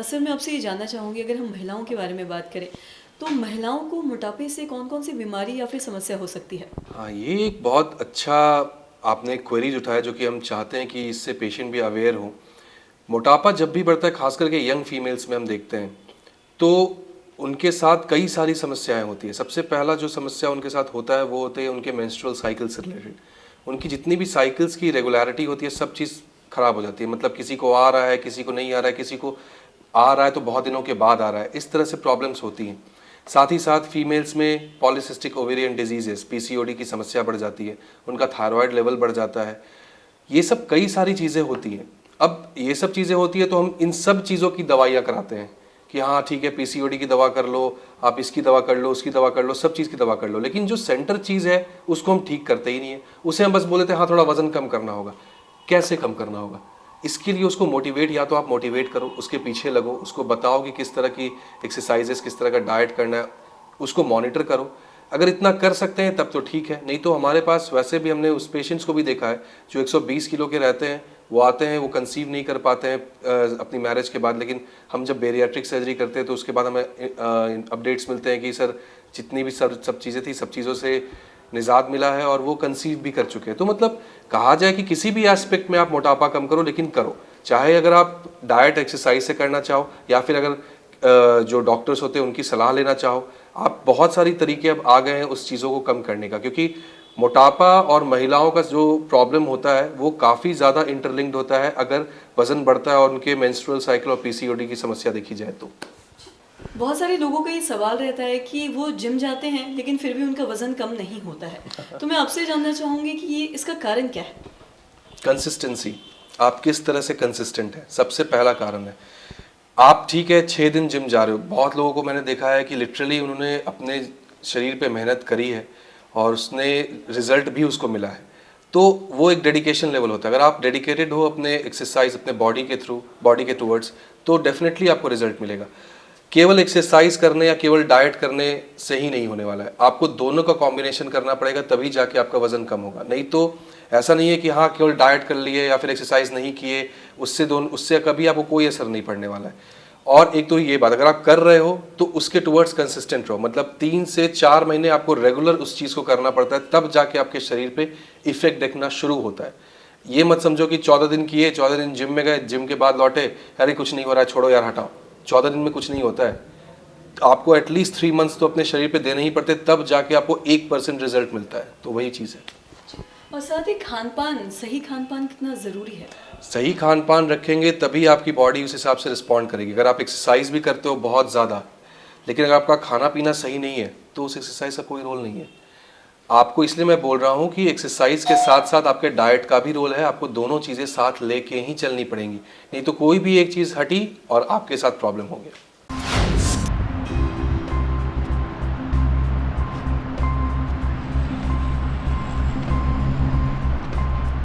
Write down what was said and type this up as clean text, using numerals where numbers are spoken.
Sir मैं आपसे ये जानना चाहूँगी, अगर हम महिलाओं के बारे में बात करें, तो महिलाओं को मोटापे से कौन-कौन सी बीमारी या फिर समस्या हो सकती है? हाँ, ये एक बहुत अच्छा आपने क्वेरीज उठाया जो कि हम चाहते हैं कि इससे पेशेंट भी अवेयर हो। मोटापा जब भी बढ़ता है, खास करके यंग फीमेल्स में हम देखते हैं, तो उनके साथ कई सारी समस्याएं होती है। सबसे पहला जो समस्या उनके साथ होता है वो होते हैं उनके मेंस्ट्रुअल साइकिल से रिलेटेड। उनकी जितनी भी साइकिल्स की रेगुलरिटी होती है, सब चीज़ खराब हो जाती है। मतलब किसी को आ रहा है, किसी को नहीं आ रहा है, किसी को आ रहा है तो बहुत दिनों के बाद आ रहा है, इस तरह से प्रॉब्लम्स होती हैं। साथ ही साथ फीमेल्स में पॉलीसिस्टिक ओवेरियन डिजीजेस पीसीओडी की समस्या बढ़ जाती है, उनका थायराइड लेवल बढ़ जाता है। ये सब कई सारी चीज़ें होती हैं। अब ये सब चीज़ें होती है तो हम इन सब चीज़ों की दवाइयाँ कराते हैं कि हाँ ठीक है, पीसीओडी की दवा कर लो, आप इसकी दवा कर लो, उसकी दवा कर लो, सब चीज़ की दवा कर लो, लेकिन जो सेंटर चीज़ है उसको हम ठीक करते ही नहीं है। उसे हम बस बोलते हैं हाँ थोड़ा वजन कम करना होगा। कैसे कम करना होगा? इसके लिए उसको मोटिवेट, या तो आप मोटिवेट करो, उसके पीछे लगो, उसको बताओ कि किस तरह की एक्सरसाइजेस, किस तरह का डाइट करना है, उसको मॉनिटर करो। अगर इतना कर सकते हैं तब तो ठीक है, नहीं तो हमारे पास वैसे भी हमने उस पेशेंट्स को भी देखा है जो 120 किलो के रहते हैं, वो आते हैं, वो कंसीव नहीं कर पाते हैं अपनी मैरिज के बाद, लेकिन हम जब बेरियाट्रिक सर्जरी करते हैं तो उसके बाद हमें अपडेट्स मिलते हैं कि सर जितनी भी सब चीज़ें थी, सब चीज़ों से निजात मिला है और वो कंसीव भी कर चुके हैं। तो मतलब कहा जाए कि किसी भी एस्पेक्ट में आप मोटापा कम करो, लेकिन करो, चाहे अगर आप डाइट एक्सरसाइज से करना चाहो या फिर अगर जो डॉक्टर्स होते हैं उनकी सलाह लेना चाहो। आप बहुत सारी तरीके अब आ गए हैं उस चीज़ों को कम करने का, क्योंकि मोटापा और महिलाओं का जो प्रॉब्लम होता है वो काफ़ी ज़्यादा इंटरलिंक्ड होता है अगर वज़न बढ़ता है और उनके मेंस्ट्रुअल साइकिल और पीसीओडी की समस्या देखी जाए तो। बहुत सारे लोगों का ये सवाल रहता है कि वो जिम जाते हैं लेकिन फिर भी उनका वज़न कम नहीं होता है। तो मैं आपसे जानना चाहूँगी कि ये इसका कारण क्या है? कंसिस्टेंसी, आप किस तरह से कंसिस्टेंट है, सबसे पहला कारण है। आप ठीक है 6 दिन जिम जा रहे हो, बहुत लोगों को मैंने देखा है कि लिटरली उन्होंने अपने शरीर पे मेहनत करी है और उसने रिजल्ट भी उसको मिला है, तो वो एक डेडिकेशन लेवल होता है। अगर आप डेडिकेटेड हो अपने एक्सरसाइज, अपने बॉडी के थ्रू, बॉडी के टूवर्ड्स, तो डेफिनेटली आपको रिजल्ट मिलेगा। केवल एक्सरसाइज करने या केवल डाइट करने से ही नहीं होने वाला है, आपको दोनों का कॉम्बिनेशन करना पड़ेगा, तभी जाके आपका वजन कम होगा। नहीं तो ऐसा नहीं है कि हाँ केवल डाइट कर लिए या फिर एक्सरसाइज नहीं किए, उससे कभी आपको कोई असर नहीं पड़ने वाला है। और एक तो ये बात, अगर आप कर रहे हो तो उसके टुवर्ड्स कंसिस्टेंट रहो, मतलब 3 से 4 महीने आपको रेगुलर उस चीज़ को करना पड़ता है, तब जाके आपके शरीर पे इफेक्ट देखना शुरू होता है। ये मत समझो कि 14 दिन किए, 14 दिन जिम में गए, जिम के बाद लौटे, अरे कुछ नहीं हो रहा है, छोड़ो यार हटाओ। 14 दिन में कुछ नहीं होता है, आपको एटलीस्ट 3 मंथ्स तो अपने शरीर पे देने ही पड़ते, तब जाके आपको 1% रिजल्ट मिलता है। तो वही चीज़ है। और साथ ही खान-पान, सही खान-पान कितना ज़रूरी है? सही खान पान रखेंगे तभी आपकी बॉडी उस हिसाब से रिस्पॉन्ड करेगी। अगर आप एक्सरसाइज भी करते हो बहुत ज़्यादा, लेकिन अगर आपका खाना पीना सही नहीं है तो उस एक्सरसाइज का कोई रोल नहीं है। आपको इसलिए मैं बोल रहा हूँ कि एक्सरसाइज के साथ साथ आपके डाइट का भी रोल है, आपको दोनों चीज़ें साथ लेके ही चलनी पड़ेंगी, नहीं तो कोई भी एक चीज़ हटी और आपके साथ प्रॉब्लम हो गया।